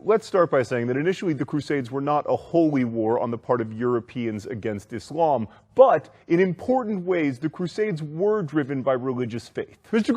Let's start by saying that initially the Crusades were not a holy war on the part of Europeans against Islam, but in important ways the Crusades were driven by religious faith. Mr.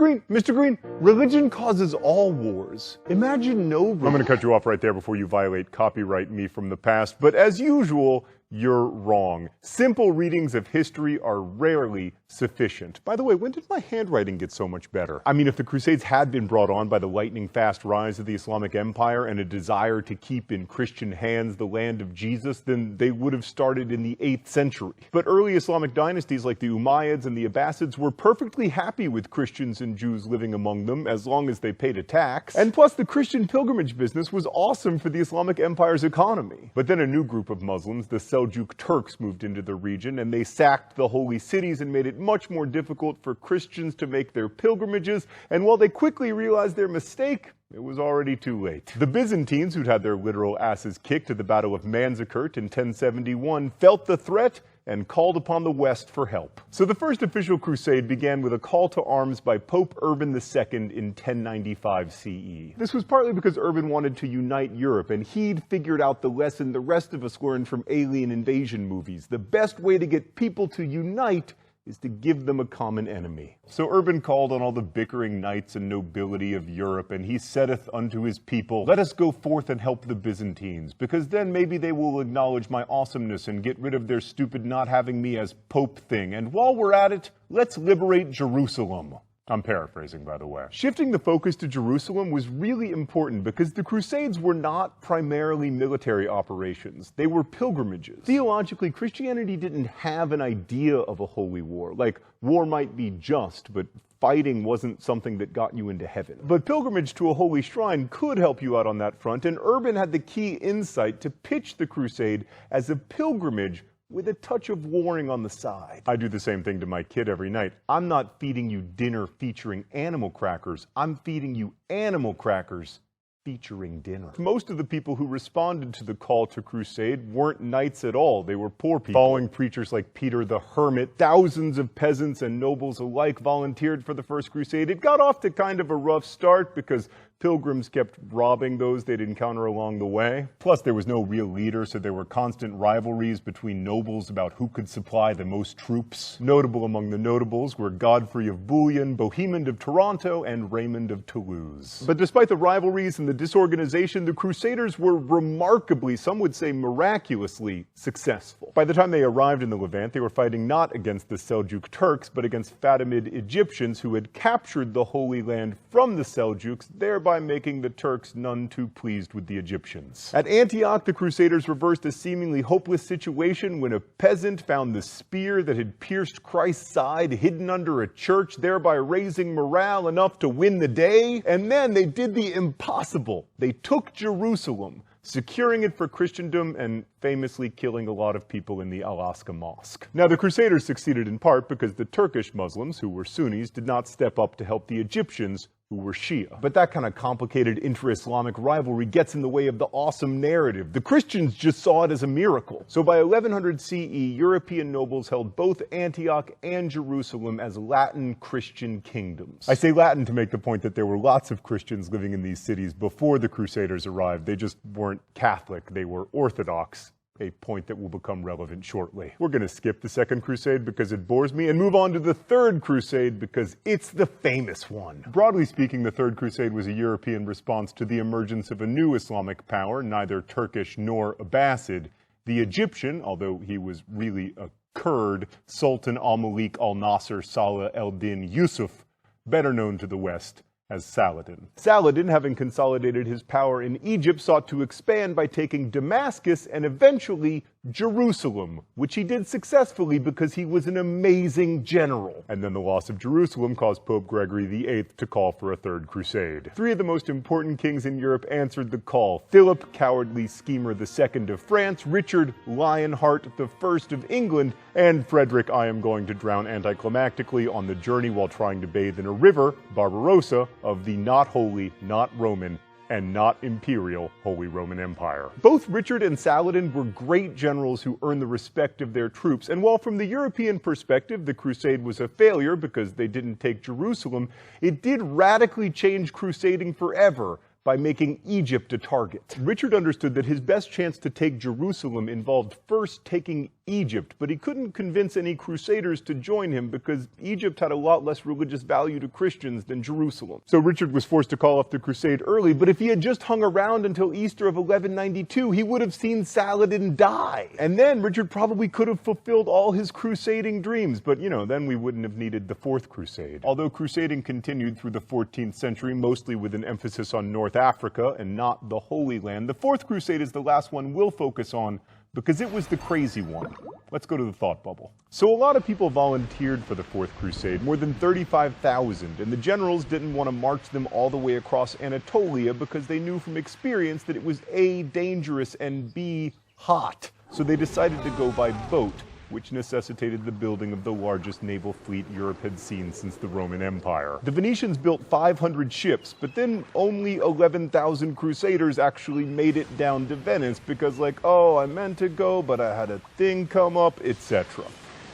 Green, religion causes all wars. Imagine no religion. I'm going to cut you off right there before you violate copyright me from the past, but as usual, you're wrong. Simple readings of history are rarely sufficient. By the way, when did my handwriting get so much better? I mean, if the Crusades had been brought on by the lightning-fast rise of the Islamic Empire and a desire to keep in Christian hands the land of Jesus, then they would have started in the 8th century. But early Islamic dynasties like the Umayyads and the Abbasids were perfectly happy with Christians and Jews living among them as long as they paid a tax. And plus, the Christian pilgrimage business was awesome for the Islamic Empire's economy. But then a new group of Muslims, the Seljuk Turks, moved into the region, and they sacked the holy cities and made it much more difficult for Christians to make their pilgrimages, and while they quickly realized their mistake, it was already too late. The Byzantines, who'd had their literal asses kicked at the Battle of Manzikert in 1071, felt the threat and called upon the West for help. So the first official crusade began with a call to arms by Pope Urban II in 1095 CE. This was partly because Urban wanted to unite Europe, and he'd figured out the lesson the rest of us learned from alien invasion movies. The best way to get people to unite is to give them a common enemy. So Urban called on all the bickering knights and nobility of Europe, and he saith unto his people, "Let us go forth and help the Byzantines, because then maybe they will acknowledge my awesomeness and get rid of their stupid not having me as Pope thing. And while we're at it, let's liberate Jerusalem." I'm paraphrasing, by the way. Shifting the focus to Jerusalem was really important because the Crusades were not primarily military operations. They were pilgrimages. Theologically, Christianity didn't have an idea of a holy war. Like, war might be just, but fighting wasn't something that got you into heaven. But pilgrimage to a holy shrine could help you out on that front, and Urban had the key insight to pitch the crusade as a pilgrimage with a touch of warring on the side. I do the same thing to my kid every night. I'm not feeding you dinner featuring animal crackers. I'm feeding you animal crackers featuring dinner. Most of the people who responded to the call to crusade weren't knights at all. They were poor people. Following preachers like Peter the Hermit, thousands of peasants and nobles alike volunteered for the first crusade. It got off to kind of a rough start because pilgrims kept robbing those they'd encounter along the way. Plus, there was no real leader, so there were constant rivalries between nobles about who could supply the most troops. Notable among the notables were Godfrey of Bouillon, Bohemond of Toronto, and Raymond of Toulouse. But despite the rivalries and the disorganization, the Crusaders were remarkably, some would say miraculously, successful. By the time they arrived in the Levant, they were fighting not against the Seljuk Turks, but against Fatimid Egyptians who had captured the Holy Land from the Seljuks, thereby making the Turks none too pleased with the Egyptians. At Antioch, the Crusaders reversed a seemingly hopeless situation when a peasant found the spear that had pierced Christ's side hidden under a church, thereby raising morale enough to win the day. And then they did the impossible. They took Jerusalem, securing it for Christendom and famously killing a lot of people in the Al-Aqsa Mosque. Now, the Crusaders succeeded in part because the Turkish Muslims, who were Sunnis, did not step up to help the Egyptians, who were Shia. But that kind of complicated inter-Islamic rivalry gets in the way of the awesome narrative. The Christians just saw it as a miracle. So by 1100 CE, European nobles held both Antioch and Jerusalem as Latin Christian kingdoms. I say Latin to make the point that there were lots of Christians living in these cities before the Crusaders arrived. They just weren't Catholic, they were Orthodox. A point that will become relevant shortly. We're going to skip the Second Crusade because it bores me and move on to the Third Crusade because it's the famous one. Broadly speaking, the Third Crusade was a European response to the emergence of a new Islamic power, neither Turkish nor Abbasid. The Egyptian, although he was really a Kurd, Sultan al-Malik al-Nasser Salah el-Din Yusuf, better known to the West as Saladin. Saladin, having consolidated his power in Egypt, sought to expand by taking Damascus and eventually Jerusalem, which he did successfully because he was an amazing general. And then the loss of Jerusalem caused Pope Gregory VIII to call for a Third Crusade. Three of the most important kings in Europe answered the call: Philip, cowardly schemer II of France, Richard, Lionheart I of England, and Frederick, I am going to drown anticlimactically on the journey while trying to bathe in a river, Barbarossa, of the not holy, not Roman, and not imperial Holy Roman Empire. Both Richard and Saladin were great generals who earned the respect of their troops, and while from the European perspective the crusade was a failure because they didn't take Jerusalem, it did radically change crusading forever, by making Egypt a target. Richard understood that his best chance to take Jerusalem involved first taking Egypt, but he couldn't convince any Crusaders to join him because Egypt had a lot less religious value to Christians than Jerusalem. So Richard was forced to call off the crusade early, but if he had just hung around until Easter of 1192, he would have seen Saladin die. And then Richard probably could have fulfilled all his crusading dreams, but then we wouldn't have needed the Fourth Crusade. Although crusading continued through the 14th century, mostly with an emphasis on North Africa and not the Holy Land, the Fourth Crusade is the last one we'll focus on because it was the crazy one. Let's go to the thought bubble. So a lot of people volunteered for the Fourth Crusade, more than 35,000, and the generals didn't want to march them all the way across Anatolia because they knew from experience that it was A, dangerous, and B, hot. So they decided to go by boat, which necessitated the building of the largest naval fleet Europe had seen since the Roman Empire. The Venetians built 500 ships, but then only 11,000 Crusaders actually made it down to Venice because oh, I meant to go, but I had a thing come up, etc.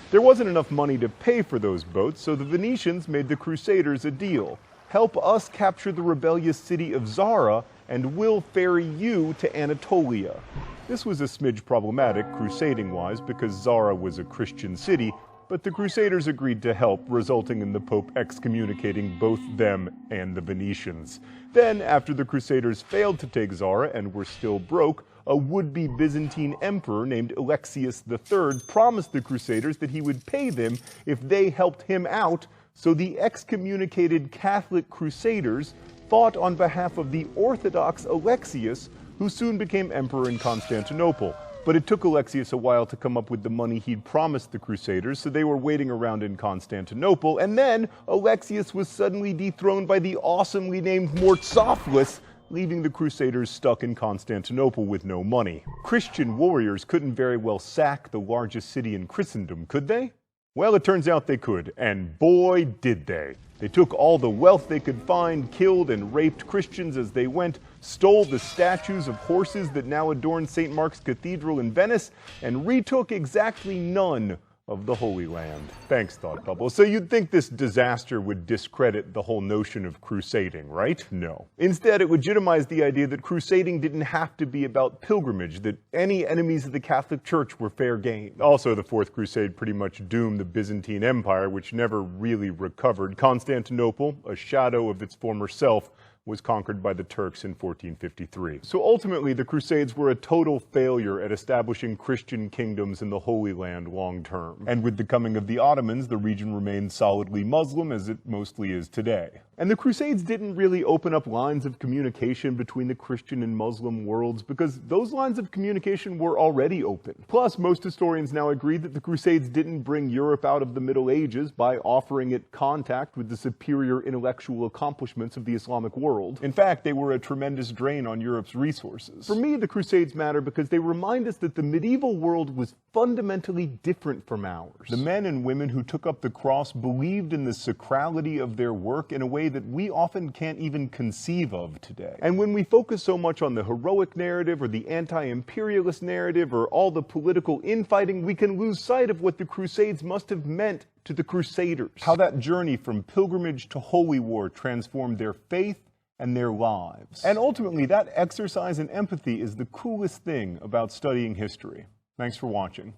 There wasn't enough money to pay for those boats, so the Venetians made the Crusaders a deal. Help us capture the rebellious city of Zara, and we'll ferry you to Anatolia. This was a smidge problematic, crusading-wise, because Zara was a Christian city, but the Crusaders agreed to help, resulting in the Pope excommunicating both them and the Venetians. Then, after the Crusaders failed to take Zara and were still broke, a would-be Byzantine emperor named Alexius III promised the Crusaders that he would pay them if they helped him out, so the excommunicated Catholic Crusaders fought on behalf of the Orthodox Alexius, who soon became emperor in Constantinople. But it took Alexius a while to come up with the money he'd promised the Crusaders, so they were waiting around in Constantinople, and then Alexius was suddenly dethroned by the awesomely named Murtzophlus, leaving the Crusaders stuck in Constantinople with no money. Christian warriors couldn't very well sack the largest city in Christendom, could they? Well, it turns out they could, and boy did they. They took all the wealth they could find, killed and raped Christians as they went, stole the statues of horses that now adorn St. Mark's Cathedral in Venice, and retook exactly none of the Holy Land. Thanks, Thought Bubble. So you'd think this disaster would discredit the whole notion of crusading, right? No. Instead, it legitimized the idea that crusading didn't have to be about pilgrimage, that any enemies of the Catholic Church were fair game. Also, the Fourth Crusade pretty much doomed the Byzantine Empire, which never really recovered. Constantinople, a shadow of its former self, was conquered by the Turks in 1453. So ultimately, the Crusades were a total failure at establishing Christian kingdoms in the Holy Land long term. And with the coming of the Ottomans, the region remained solidly Muslim, as it mostly is today. And the Crusades didn't really open up lines of communication between the Christian and Muslim worlds, because those lines of communication were already open. Plus, most historians now agree that the Crusades didn't bring Europe out of the Middle Ages by offering it contact with the superior intellectual accomplishments of the Islamic world. In fact, they were a tremendous drain on Europe's resources. For me, the Crusades matter because they remind us that the medieval world was fundamentally different from ours. The men and women who took up the cross believed in the sacrality of their work in a way that we often can't even conceive of today. And when we focus so much on the heroic narrative or the anti-imperialist narrative or all the political infighting, we can lose sight of what the Crusades must have meant to the Crusaders. How that journey from pilgrimage to holy war transformed their faith and their lives. And ultimately, that exercise in empathy is the coolest thing about studying history. Thanks for watching.